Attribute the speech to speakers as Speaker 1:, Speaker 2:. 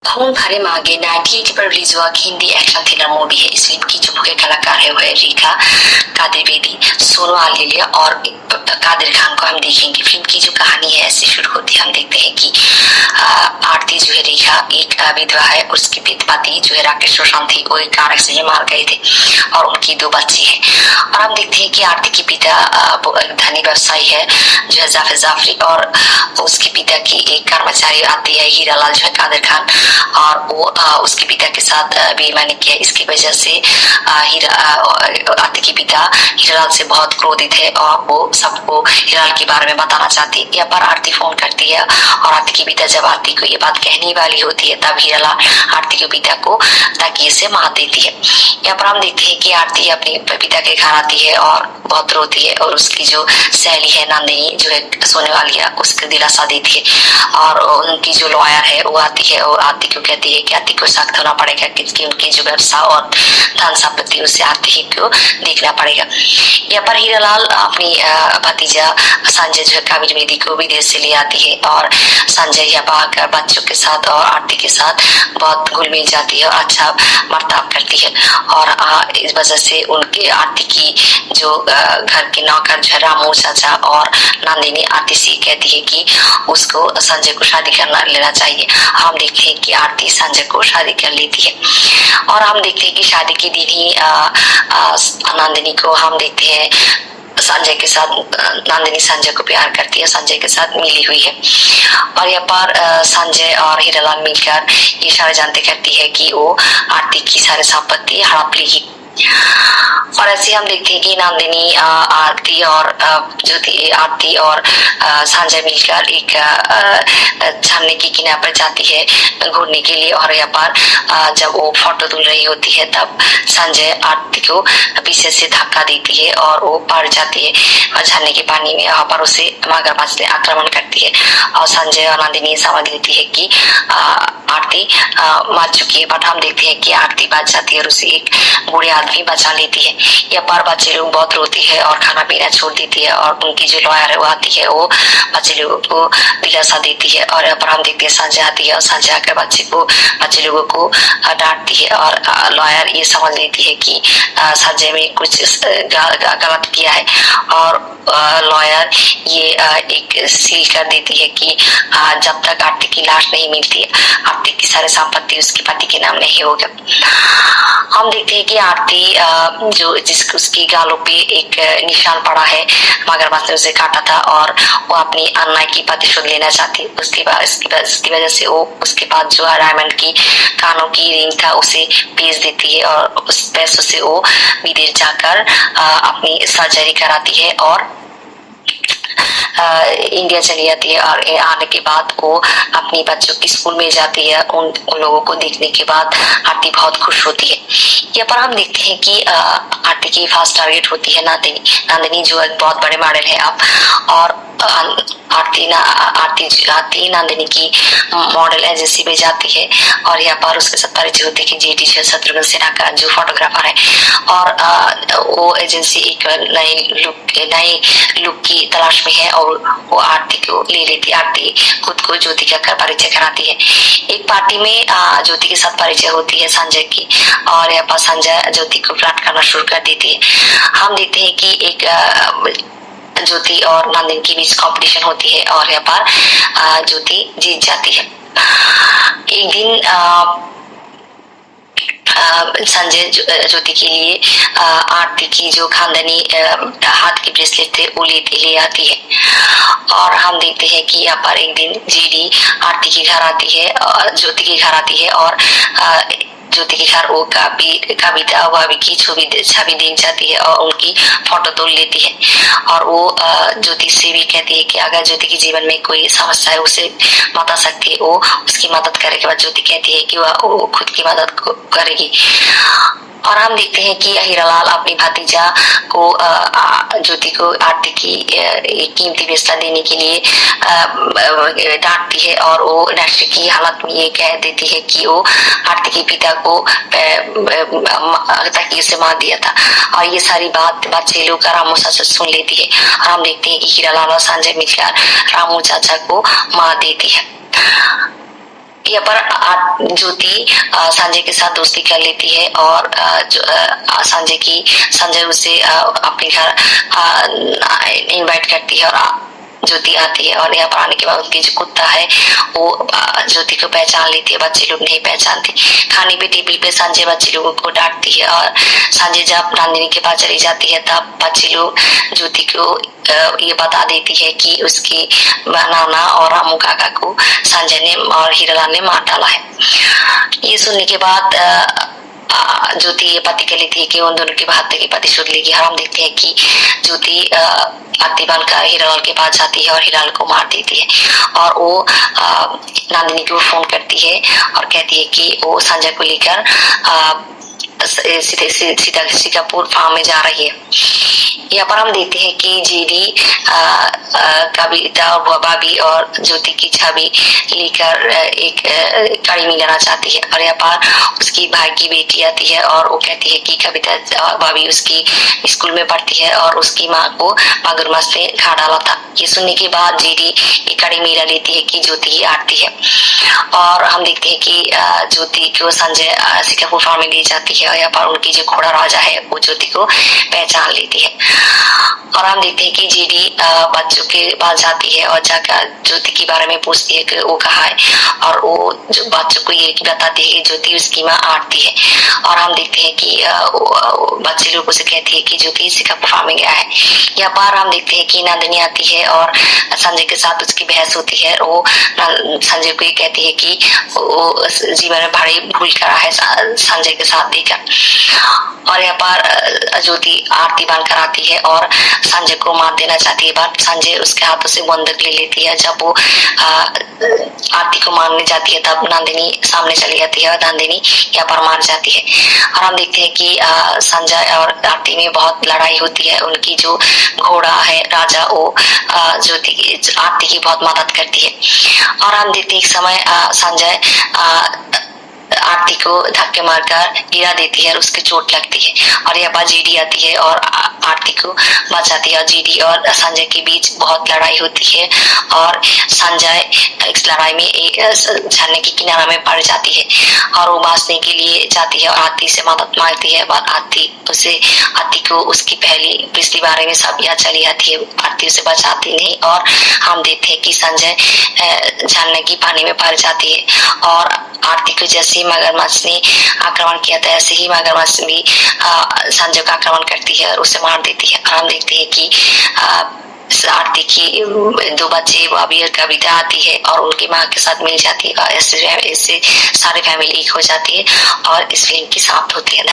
Speaker 1: खून भरे मांगे 98 पर रिलीज हुआ हिंदी एक्शन थ्रिलर मूवी है। इस फिल्म की जो मुख्य कलाकार है वह रेखा कादिर बेदी, सोनू आलिया और कादिर खान को हम देखेंगे। फिल्म की जो कहानी है ऐसे शुरू होती है। हम देखते हैं कि आरती जो है, रेखा एक विधवा है। उसके पति जो है राकेश रोशन थी, वो एक कार एक्सीडेंट में मार गए थे और उनकी 2 बच्चे हैं। और हम देखते हैं कि आरती के पिता धनी व्यवसायी है जो है जाफर जाफरी, और उसके पिता की एक कर्मचारी आती है हीरालाल जो है कादिर खान, और वो उसके पिता के साथ बेईमानी किया। इसकी वजह से आरती के पिता हीरालाल से बहुत क्रोधित है और वो सबको हीरालाल के बारे में बताना चाहती है। यहाँ पर आरती फोन करती है और आरती के पिता जब आरती को ये बात कहने वाली होती है तब हीरालाल आरती के पिता को ताकि से मार देती है। यहाँ पर हम देखते हैं कि आरती अपने पिता के घर आती है और बहुत रोती है, और उसकी जो सहेली है नंदिनी जो है सोने वाली है उसको दिलासा देती है। और उनकी जो लॉयर है वो आती है और आरती को कहती है कि आरती को सख्त होना पड़ेगा क्योंकि उनकी जो व्यवसाय और धन संपत्ति उसे आरती को देखना पड़ेगा। यहाँ पर हीरालाल अपनी भतीजा संजय जो है काबिल बेदी को विदेश से ले आती है, और संजय यहाँ पाकर बच्चों के साथ और आरती के साथ बहुत घुल मिल जाती है और अच्छा बर्ताव करती है। और इस वजह से उनके आरती की जो घर के नौकर जो है रामू चाचा और नंदिनी आरती से कहती है कि उसको संजय को शादी करना लेना चाहिए। हम देखते हैं कि आरती संजय को शादी कर लेती है, और हम देखते हैं कि शादी के दिन ही नंदिनी को हम देखते हैं संजय के साथ, नंदिनी संजय को प्यार करती है, संजय के साथ मिली हुई है। और यहाँ पर संजय और हीरालाल मिलकर ये सारे जानते करती है कि वो आरती की सारी संपत्ति हड़प लेगी। और ऐसे हम देखते हैं कि नंदिनी आरती और आरती और संजय मिलकर एक झरने के किनारे पर जाती है घूमने के लिए। और यहाँ पर जब वो फोटो तुल रही होती है तब संजय आरती को पीछे से धक्का देती है और वो पड़ जाती है झरने के पानी में। वहां पर उसे मगरमच्छ ने आक्रमण करती है और संजय और नंदिनी समझ लेती है कि आरती मर चुकी है। बट हम देखते हैं कि आरती बच जाती है और उसे एक बूढ़े आदमी बचा लेती है। यहाँ पर बच्चे लोग बहुत रोती है और खाना पीना छोड़ देती है, और उनकी जो लॉयर है वो आती है, वो बच्चे लोगों को दिलासा देती है। और यहाँ पर हम देखते हैं संजय आती है और संजय आकर बच्चे लोगों को डांटती है, और लॉयर ये समझ लेती है कि संजय में कुछ गलत किया है, और लॉयर ये एक सील कर देती है कि जब तक आरती की लाश नहीं मिलती है आरती की सारी संपत्ति उसके पति के नाम नहीं होगा। हम देखते हैं कि आरती जो उसकी गालों पे एक निशान पड़ा है, मगरमच्छ ने उसे काटा था और वो अपनी अन्याय की प्रतिशोध लेना चाहती। उसकी वजह से वो उसके पास जो डायमंड की कानों की रिंग था उसे बेच देती है, और उस पैसों से वो विदेश जाकर अपनी सर्जरी कराती है और इंडिया चली जाती है। और आने के बाद वो अपनी बच्चों की स्कूल में जाती है। उन लोगों को देखने के बाद आरती बहुत खुश होती है। यहाँ पर हम देखते हैं कि आरती की फर्स्ट टारगेट होती है नंदिनी जो एक बहुत बड़े मॉडल है अब, और आरती नंदिनी की मॉडल एजेंसी में जाती है और यहाँ पर उसके साथ परिचय होती है कि जी टीचर शत्रुघ्न सिन्हा का जो फोटोग्राफर है, और वो एजेंसी एक नई लुक की तलाश में है और वो आरती को ले लेती है। आरती खुद को ज्योति का परिचय कराती है। एक पार्टी में ज्योति के साथ परिचय होती है संजय की, और यहाँ पर संजय ज्योति को फ्लर्ट करना शुरू कर देती है। हम देखते हैं कि एक ज्योति और नंदिनी के बीच कंपटीशन होती है और यहाँ पर ज्योति जीत जाती है। एक दिन संजय ज्योति के लिए आरती की जो खानदानी हाथ की ब्रेसलेट थे वो ले आती है। और हम देखते हैं कि यहाँ पर एक दिन जीडी आरती के घर आती है, ज्योति के घर आती है, और ज्योति के घर वो कविता भाभी की छवि देख जाती है और उनकी फोटो तोड़ लेती है। और वो ज्योति से भी कहती है कि अगर ज्योति के जीवन में कोई समस्या है उसे बता सकती है, वो उसकी मदद करे के बाद ज्योति कहती है कि वो खुद की मदद करेगी। और हम देखते हैं कि हीरालाल अपनी भतीजा को ज्योति को आरती की कीमती ब्रेसलेट देने के लिए डांटती है, और वो नशे की हालत में ये कह देती है कि वो आरती के पिता को तकिए से मार दिया था। और ये सारी बात बच्चे लोग रामू चाचा सुन लेती है, और हम देखते हैं कि हीरालाल और संजय मिलकर रामू चाचा को मार देती है। यहाँ पर ज्योति संजय के साथ दोस्ती कर लेती है और संजय उसे अपने घर इनवाइट करती है और ज्योति आती है। और यहाँ पर आने के बाद उनकी जो कुत्ता है वो ज्योति को पहचान लेती है, बच्चे लोग नहीं पहचानते। खाने पे टेबल पे संजय बच्चे लोगों को डांटती है और संजय जब नंदिनी के पास चली जाती है तब बच्चे लोग ज्योति को ये बता देती है कि उसकी नाना और रामू काका को संजय ने और हीरालाल ने मार डाला है। ये सुनने के बाद ज्योति ये प्रतिज्ञा लेती है कि उन दोनों की हत्या की प्रतिशोध लेगी। हम देखते हैं कि ज्योति आरती बनकर हीरालाल के पास जाती है और हीरालाल को मार देती है और वो नंदिनी को फोन करती है और कहती है कि वो संजय को लेकर सीधे सीतापुर फार्म में जा रही है। यहाँ पर हम देखते हैं कि जीडी कविता और भाभी और ज्योति की छवि लेकर एक कड़ी मिलाना चाहती है और यहाँ पर उसकी भाई की बेटी आती है और वो कहती है कि कविता भाभी उसकी स्कूल में पढ़ती है और उसकी माँ को मगरमच्छ पे खा डाला था। ये सुनने के बाद जीडी एक कड़ी मिला लेती है कि ज्योति ही आती है और हम देखते हैं कि ज्योति को संजय सीतापुर फार्म में ले जाती है और यहाँ पर उनकी जो घोड़ा राजा है वो ज्योति को पहचान लेती है। और हम देखते हैं कि जीडी बच्चों के पास जाती है और जाकर ज्योति के बारे में पूछती है कि वो कहाँ है और वो जो बच्चों को ये बताती है कि ज्योति उसकी माँ आरती है। और हम देखते हैं कि बच्चे लोग उसे कहती है कि ज्योति सीतापुर फार्म में गया है। यहाँ पर हम देखते हैं कि नंदिनी आती है और संजय के साथ उसकी बहस होती है। वो संजय को ये कहती है कि वो जीवन में भारी भूल करा है संजय के साथ देकर। और यहाँ पर ज्योति आरती बनकर आती है और संजय को मार देना चाहती है बट संजय उसके हाथों से बंदूक ले लेती है। जब वो आरती को मारने जाती है तब नंदिनी सामने चली जाती है और नंदिनी यहाँ पर मार जाती है। और हम देखते हैं कि संजय और आरती में बहुत लड़ाई होती है। उनकी जो घोड़ा है राजा वो ज्योति आरती की बहुत मदद करती है। और हम देखते हैं एक समय संजय आरती को धक्के मारकर गिरा देती है और उसके चोट लगती है और यहाँ पर जीडी आती है और आरती को बचाती है। और जीडी और संजय के बीच बहुत लड़ाई होती है और संजय इस लड़ाई में एक झरने के किनारे में पड़ जाती है और वो बांचने के लिए जाती है और आरती से मदद मांगती है और आरती को उसकी पिछली बारे में सब याद चली आती है। आरती उसे बचाती नहीं और हम देखते हैं कि संजय झरने की पानी में पड़ जाती है और आरती को जैसे मगरमच्छ ने आक्रमण किया था ऐसे ही मगरमच्छ भी संजय का आक्रमण करती है और उसे मार देती है। और हम देखते हैं कि आरती की दो बच्चे भाभी और कविता आती है और उनकी माँ के साथ मिल जाती है। इससे सारी फैमिली एक हो जाती है और इस फिल्म की समाप्त होती है।